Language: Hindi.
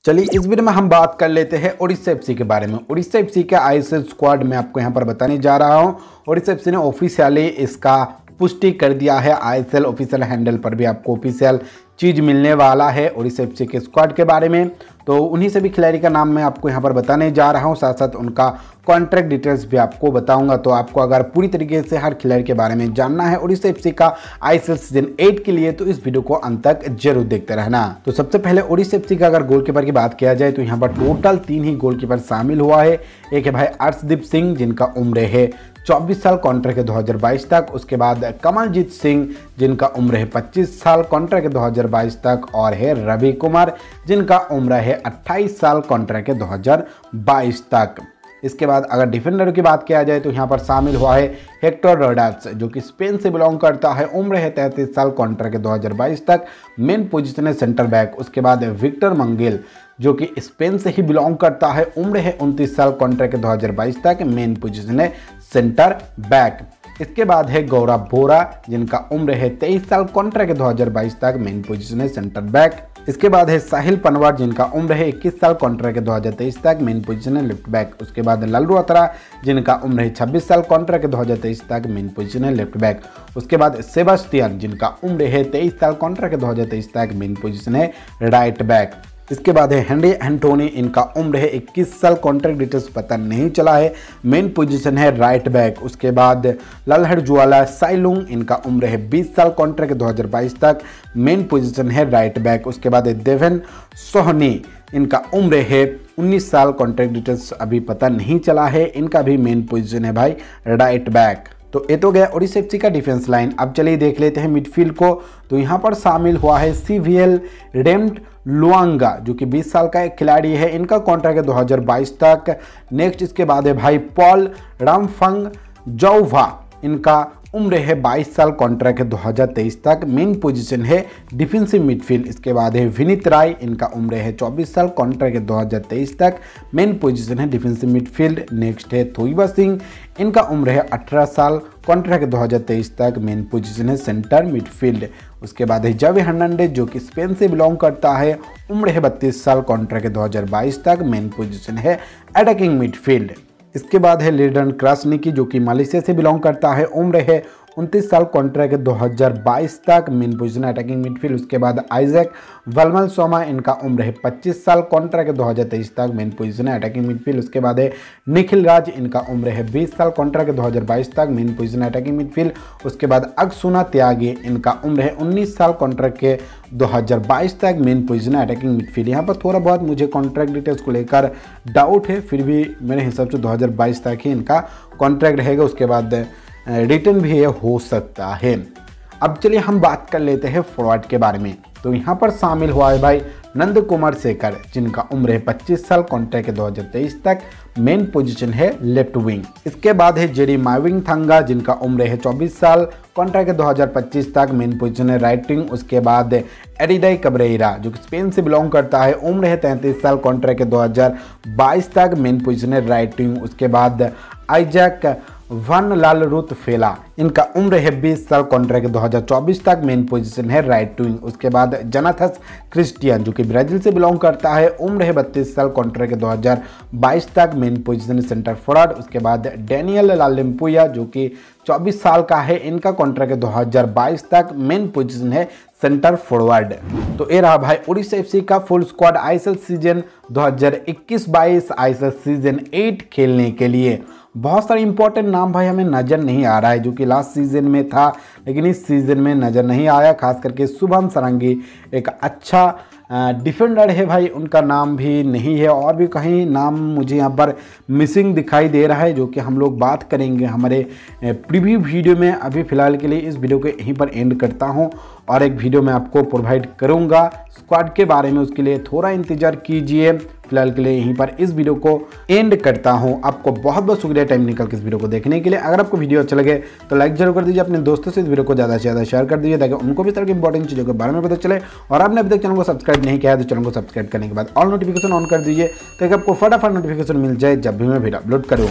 चलिए इस वीडियो में हम बात कर लेते हैं ओडिशा एफसी के बारे में। ओडिशा एफसी के आईएसएल स्क्वाड में आपको यहां पर बताने जा रहा हूं। ओडिशा एफसी ने ऑफिशियली इसका पुष्टि कर दिया है। आईएसएल ऑफिशियल हैंडल पर भी आपको ऑफिशियल चीज़ मिलने वाला है ओडिशा एफसी के स्क्वाड के बारे में। तो उन्हीं सभी खिलाड़ी का नाम मैं आपको यहाँ पर बताने जा रहा हूँ, साथ साथ उनका कॉन्ट्रैक्ट डिटेल्स भी आपको बताऊंगा। तो आपको अगर पूरी तरीके से हर खिलाड़ी के बारे में जानना है ओडिशा एफसी का आईएसएल सीजन 8 के लिए, तो इस वीडियो को अंत तक जरूर देखते रहना। तो सबसे पहले ओडिशा एफसी का अगर गोलकीपर की बात किया जाए तो यहाँ पर टोटल 3 ही गोलकीपर शामिल हुआ है। एक है भाई अर्शदीप सिंह जिनका उम्र है 24 साल, कॉन्ट्रैक्ट है 2022 तक। उसके बाद कमलजीत सिंह जिनका उम्र है 25 साल, कॉन्ट्रैक्ट है 2022 तक। और है रवि कुमार जिनका उम्र है 28 साल, कॉन्ट्रैक्ट है 2022 तक। इसके बाद अगर डिफेंडर की बात किया जाए तो यहाँ पर शामिल हुआ है हेक्टर रोड्रिग्स जो कि स्पेन से बिलोंग करता है, उम्र है 33 साल, कॉन्ट्रैक्ट है 2022 तक। मेन पोजीशन है सेंटर बैक। उसके बाद विक्टर मंगेल जो कि स्पेन से ही बिलोंग करता है, उम्र है 29 साल, कॉन्ट्रैक्ट है 2022 तक। मेन पोजीशन है सेंटर बैक। इसके बाद है गौरव बोरा जिनका उम्र है 23 साल, कॉन्ट्रैक्ट है 2022 तक। मेन पोजीशन है सेंटर बैक। इसके बाद है साहिल पनवार जिनका उम्र है 21 साल, कॉन्ट्रैक्ट है 2023 तक। मेन पोजीशन है लेफ्ट बैक। उसके बाद लल्लू अतरा जिनका उम्र है 26 साल, कॉन्ट्रैक्ट है 2023 तक। मेन पोजीशन है लेफ्ट बैक। उसके बाद सेबास्टियन जिनका उम्र है 23 साल, कॉन्ट्रैक्ट है 2023 तक। मेन पोजीशन है राइट बैक। इसके बाद है हेनरी एंटोनी, इनका उम्र है 21 साल, कॉन्ट्रैक्ट डिटेल्स पता नहीं चला है। मेन पोजीशन है राइट बैक। उसके बाद लल्हड़ ज्वाला साइलुंग, इनका उम्र है 20 साल, कॉन्ट्रैक्ट 2022 तक। मेन पोजीशन है राइट बैक। उसके बाद है देवेन सोहनी, इनका उम्र है 19 साल, कॉन्ट्रैक्ट डिटेल्स अभी पता नहीं चला है। इनका भी मेन पोजीशन है भाई राइट बैक। तो ये तो गया ओडिशा एफसी का डिफेंस लाइन। अब चलिए देख लेते हैं मिडफील्ड को। तो यहाँ पर शामिल हुआ है सीवीएल रेम्ट लुआंगा जो कि 20 साल का एक खिलाड़ी है, इनका कॉन्ट्रैक्ट है 2022 तक। नेक्स्ट इसके बाद है भाई पॉल रामफंग जौवा, इनका उम्र है 22 साल, कॉन्ट्रैक्ट है 2023 तक। मेन पोजीशन है डिफेंसिव मिडफील्ड। इसके बाद है विनीत राय, इनका उम्र है 24 साल, कॉन्ट्रैक्ट है 2023 तक। मेन पोजीशन है डिफेंसिव मिडफील्ड। नेक्स्ट है थोइबा सिंह, इनका उम्र है 18 साल, कॉन्ट्रैक्ट है 2023 तक। मेन पोजीशन है सेंटर मिडफील्ड। उसके बाद है जावी हर्नांडेज जो कि स्पेन से बिलोंग करता है, उम्र है 32 साल, कॉन्ट्रैक्ट है 2022 तक। मेन पोजीशन है अटैकिंग मिडफील्ड। इसके बाद है लिडन क्रासनिकी जो कि मलेशिया से बिलोंग करता है, उम्र है 29 साल, कॉन्ट्रैक्ट 2022 तक। Main position attacking midfield. उसके बाद आइजैक वलमल सोमा, इनका उम्र है 25 साल, कॉन्ट्रैक्ट 2023 तक। मेन पोजीशन है अटैकिंग मिडफील्ड। उसके बाद है निखिल राज, इनका उम्र है 20 साल, कॉन्ट्रैक्ट 2022 तक। Main position attacking midfield. उसके बाद अगसुना त्यागी, इनका उम्र है 19 साल, कॉन्ट्रैक्ट के 2022 तक। मेन पोजीशन है अटैकिंग मिडफील्ड। यहाँ पर थोड़ा बहुत मुझे कॉन्ट्रैक्ट डिटेल्स को लेकर डाउट है, फिर भी मेरे हिसाब से 2022 तक ही इनका कॉन्ट्रैक्ट रहेगा। उसके बाद रिटर्न भी ये हो सकता है। अब चलिए हम बात कर लेते हैं फॉरवर्ड के बारे में। तो यहाँ पर शामिल हुआ है भाई नंद कुमार शेखर जिनका उम्र है 25 साल, कॉन्ट्रैक्ट है 2023 तक। मेन पोजीशन है लेफ्ट विंग। इसके बाद है जेरी माविंग थंगा जिनका उम्र है 24 साल, कॉन्ट्रैक्ट है 2025 तक। मेन पोजीशन है राइट विंग। उसके बाद एडिडाई कब्रेरा जो कि स्पेन से बिलोंग करता है, उम्र है 33 साल, कॉन्ट्रैक्ट है 2022 तक। मेन पोजीशन है राइट विंग। उसके बाद आइजैक वन लाल रुत फेला, इनका उम्र है 20 साल, कॉन्ट्रैक्ट 2024 तक। मेन पोजीशन है राइट विंग। उसके बाद जनाथस क्रिस्टियन जो कि ब्राजील से बिलोंग करता है, उम्र है 32 साल, कॉन्ट्रैक्ट 2022 तक। Main position centre forward. उसके बाद डेनियल लालिम्पुया जो कि 24 साल का है, इनका कॉन्ट्रैक्ट 2022 तक। मेन पोजीशन है सेंटर फॉरवर्ड। तो ये रहा भाई ओडिशा एफसी का full squad ISL season 2021-22 ISL season 8 खेलने के लिए। बहुत सारे इंपॉर्टेंट नाम भाई हमें नज़र नहीं आ रहा है, जो कि लास्ट सीजन में था लेकिन इस सीजन में नज़र नहीं आया। खास करके शुभम सरंगी एक अच्छा डिफेंडर है भाई, उनका नाम भी नहीं है। और भी कहीं नाम मुझे यहाँ पर मिसिंग दिखाई दे रहा है, जो कि हम लोग बात करेंगे हमारे प्रीव्यू वीडियो में। अभी फ़िलहाल के लिए इस वीडियो को यहीं पर एंड करता हूँ और एक वीडियो मैं आपको प्रोवाइड करूँगा स्क्वाड के बारे में, उसके लिए थोड़ा इंतज़ार कीजिए। फिलहाल के लिए यहीं पर इस वीडियो को एंड करता हूं। आपको बहुत बहुत शुक्रिया टाइम निकल के इस वीडियो को देखने के लिए। अगर आपको वीडियो अच्छा लगे तो लाइक जरूर कर दीजिए, अपने दोस्तों से इस वीडियो को ज़्यादा से ज़्यादा शेयर कर दीजिए ताकि उनको भी तरह की इंपॉर्टेंट चीज़ों के बारे में पता चले। और आपने अभी तक चैनल को सब्सक्राइब नहीं किया है तो चैनल को सब्सक्राइब करने के बाद ऑल नोटिफिकेशन ऑन कर दीजिए ताकि आपको फटाफट नोटिफिकेशन मिल जाए जब भी मैं वीडियो अपलोड करूँ।